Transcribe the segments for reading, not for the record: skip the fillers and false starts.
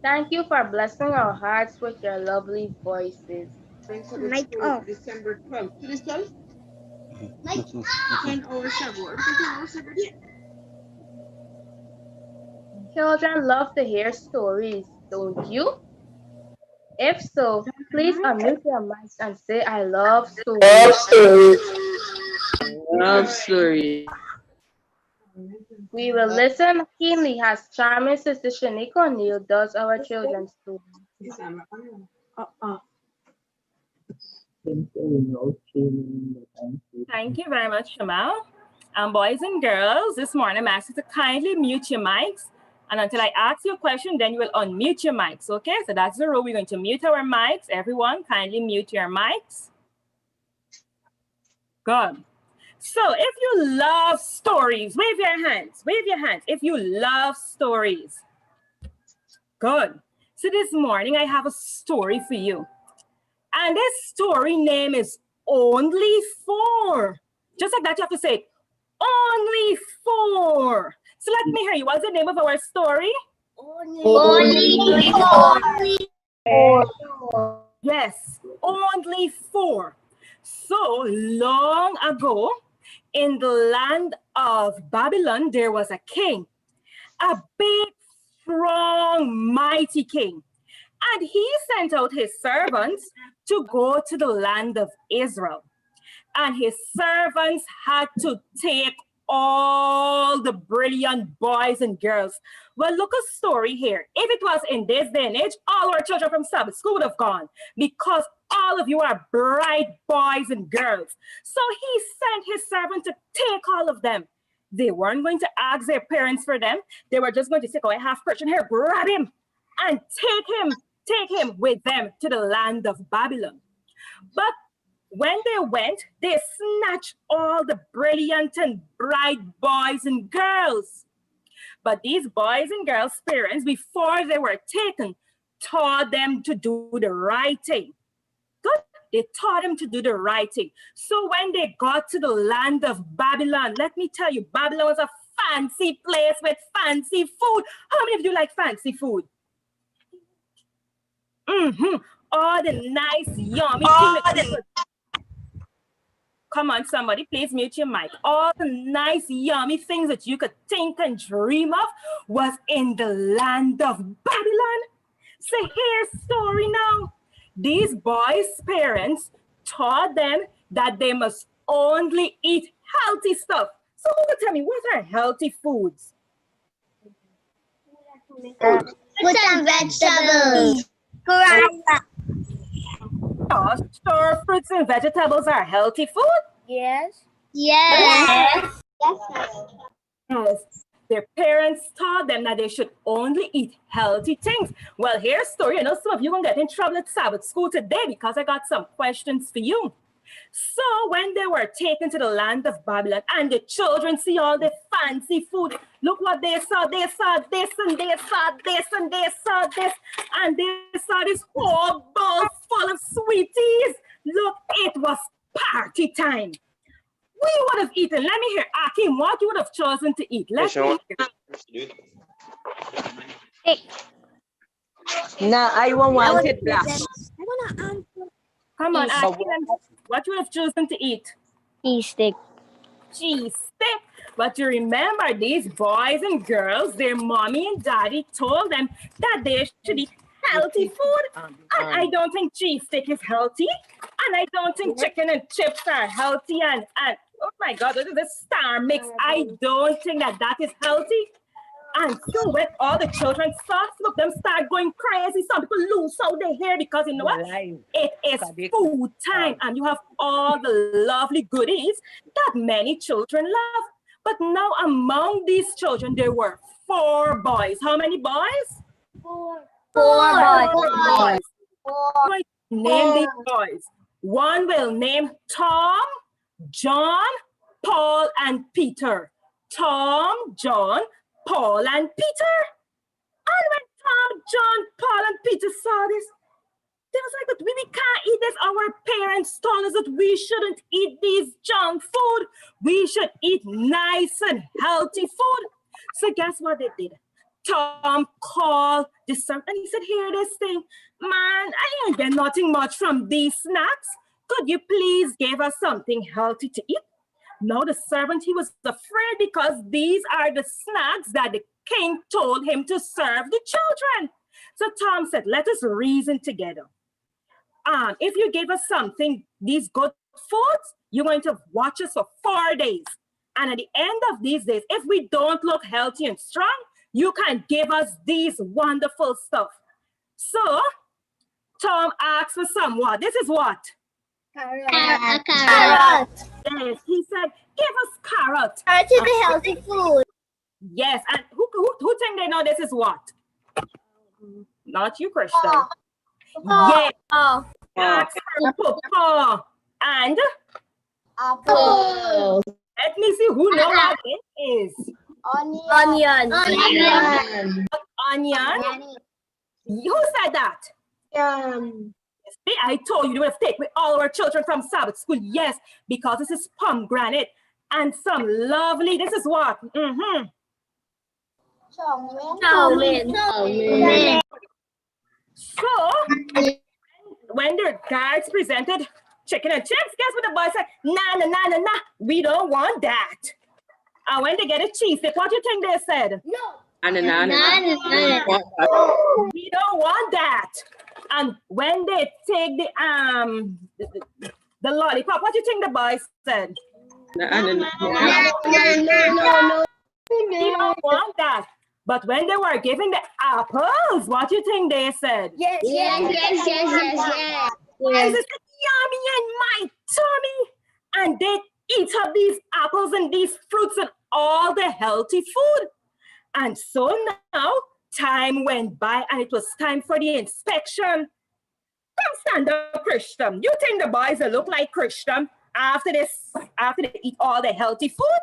Thank you for blessing our hearts with your lovely voices. Thanks for the story of December 12th. Today's 12th? 10 hours ago. Everything 10 hours ago. Yeah. Children love to hear stories, don't you? If so, please unmute your mics and say, I love stories. Love stories. We will listen keenly as charming Sister Shanique O'Neill does our children's stories. Thank you very much, Shamal. Boys and girls, this morning I'm asking you to kindly mute your mics. And until I ask you a question, then you will unmute your mics, okay? So that's the rule. We're going to mute our mics. Everyone, kindly mute your mics. Good. So if you love stories, wave your hands. Wave your hands if you love stories. Good. So this morning I have a story for you. And this story name is Only Four. Just like that, you have to say, Only Four. So let me hear you. What's the name of our story? Only four. Yes, Only Four. So long ago, in the land of Babylon, there was a king, a big, strong, mighty king. And he sent out his servants to go to the land of Israel. And his servants had to take all the brilliant boys and girls. Well, look a story here. If it was in this day and age, all our children from Sabbath school would have gone because all of you are bright boys and girls. So he sent his servant to take all of them. They weren't going to ask their parents for them. They were just going to say, oh, I have person here, grab him and take him with them to the land of Babylon. But when they went, they snatched all the brilliant and bright boys and girls. But these boys and girls' parents, before they were taken, taught them to do the right thing. Good. They taught them to do the right thing. So when they got to the land of Babylon, let me tell you, Babylon was a fancy place with fancy food. How many of you like fancy food? All the nice, yummy things. Come on, somebody, please mute your mic. All the nice, yummy things that you could think and dream of was in the land of Babylon. So here's the story now. These boys' parents taught them that they must only eat healthy stuff. So who will tell me, what are healthy foods? Fruits and vegetables. Sure, fruits and vegetables are healthy food? Yes. Yes. Yes. Their parents taught them that they should only eat healthy things. Well, here's a story. I know some of you are going to get in trouble at Sabbath school today because I got some questions for you. So when they were taken to the land of Babylon and the children see all the fancy food, look what they saw. They saw this and they saw this and they saw this and they saw this whole bowl full of sweeties. Look, it was party time. We would have eaten. Let me hear, Akim, what you would have chosen to eat. Let me hear. No, I won't want it. I want to answer. Come on, Akim, what you would have chosen to eat? Cheese stick. Cheese stick. But you remember, these boys and girls, their mommy and daddy told them that they should eat healthy food. And I don't think cheese stick is healthy. And I don't think chicken and chips are healthy. And oh my God, what is this star mix? I don't think that is healthy. And so when all the children saw, some of them start going crazy. Some people lose out their hair because you know what? It is food time and you have all the lovely goodies that many children love. But now among these children, there were 4 boys. How many boys? 4 boys. Name these boys. One will name Tom, John, Paul, and Peter. Tom, John, Paul, and Peter. And when Tom, John, Paul, and Peter saw this, They was like, but we can't eat this. Our parents told us that we shouldn't eat these junk food. We should eat nice and healthy food. So guess what they did? Tom called the servant and he said, here this thing. Man, I ain't get nothing much from these snacks. Could you please give us something healthy to eat? Now the servant, he was afraid because these are the snacks that the king told him to serve the children. So Tom said, let us reason together. If you give us something, these good foods, you're going to watch us for 4 days. And at the end of these days, if we don't look healthy and strong, you can give us these wonderful stuff. So Tom asked for some what? This is what? Carrot. Yes, he said, give us carrot. Carrot is a healthy food. Yes, and who think they know this is what? Not you, Christian. Yes, ask for pawpaw. And Apple. let me see who know what it is. Onion. Onion. Who said that? See, I told you to have take with all our children from Sabbath school. Yes, because this is pomegranate and some lovely. This is what? Chow. So when the guards presented chicken and chips, guess what the boy said? Nah, we don't want that. And when they get a cheese stick, what do you think they said? No. We don't want that. And when they take the lollipop, what do you think the boy said? No. We don't want that. But when they were giving the apples, what do you think they said? Yes. This is yummy in my tummy. And they eat up these apples and these fruits and all the healthy food. And so now time went by and it was time for the inspection. Come stand up, Christian. You think the boys will look like Christian after they eat all the healthy food?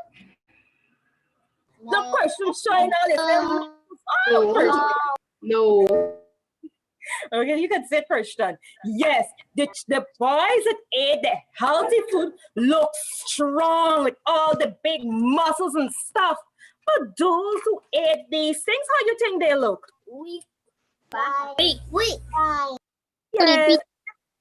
The question showing all this. No. Okay, you can sit, Christian. Yes, the boys that ate the healthy food look strong with all the big muscles and stuff. But those who ate these things, how you think they look? Weak. Yes,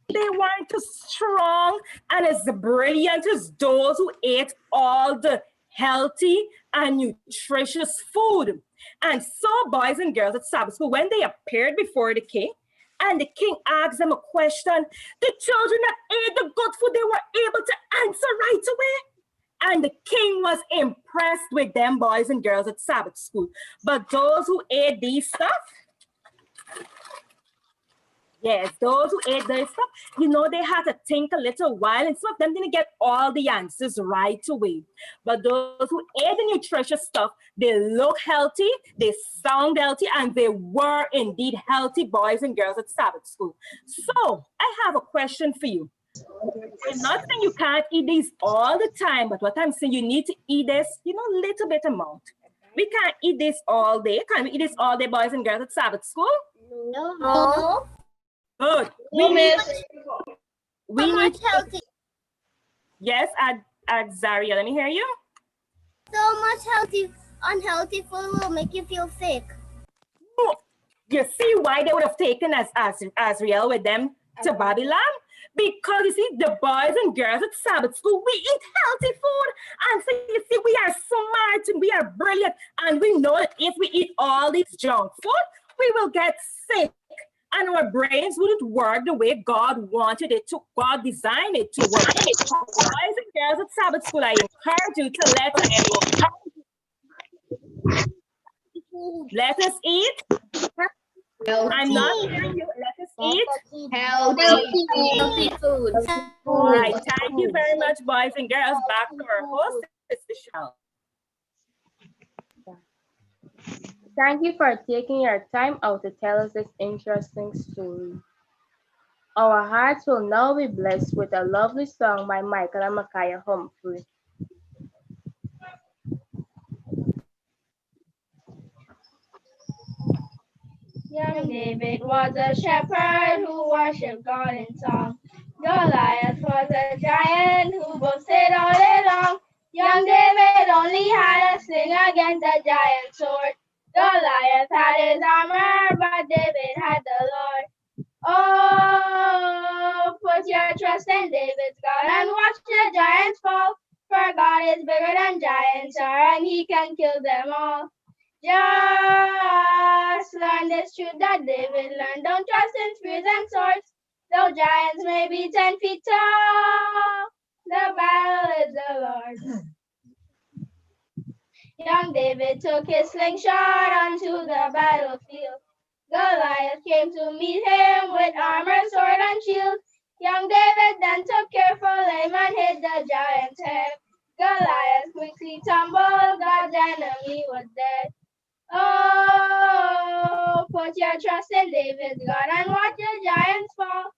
they weren't as strong and as brilliant as those who ate all the healthy and nutritious food. And so boys and girls at Sabbath school, when they appeared before the king, and the king asked them a question, the children that ate the good food, they were able to answer right away. And the king was impressed with them boys and girls at Sabbath school. But those who ate these stuff, yes, those who ate their stuff, you know, they had to think a little while, and some of them didn't get all the answers right away. But those who ate the nutritious stuff, they look healthy, they sound healthy, and they were indeed healthy boys and girls at Sabbath school. So I have a question for you. I'm not saying you can't eat these all the time, but what I'm saying, you need to eat this, little bit amount. We can't eat this all day. Can we eat this all day, boys and girls at Sabbath school? No. Good. We need healthy. Yes, at Zaria, let me hear you. So much unhealthy food will make you feel sick. You see why they would have taken Azriel with them to Babylon? Because you see, the boys and girls at Sabbath school, we eat healthy food. And so you see, we are smart and we are brilliant. And we know that if we eat all this junk food, we will get sick. And our brains wouldn't work the way God wanted it to. God designed it to work. Boys and girls at Sabbath school, I encourage you to let us eat. I'm not hearing you. Let us eat Healthy food. All right. Thank you very much, boys and girls. Back to our host, Mr. Shell. Thank you for taking your time out to tell us this interesting story. Our hearts will now be blessed with a lovely song by Michael and Micaiah Humphrey. Young David was a shepherd who worshipped God in song. Goliath was a giant who boasted all day long. Young David only had a sling against the giant sword. Goliath had his armor, but David had the Lord. Oh, put your trust in David's God and watch the giants fall. For God is bigger than giants are, and he can kill them all. Just learn this truth that David learned. Don't trust in spears and swords, though giants may be 10 feet tall. The battle is the Lord's. Young David took his slingshot onto the battlefield. Goliath came to meet him with armor, sword, and shield. Young David then took careful aim and hit the giant's head. Goliath quickly tumbled, God's enemy was dead. Oh, put your trust in David's God and watch the giants fall.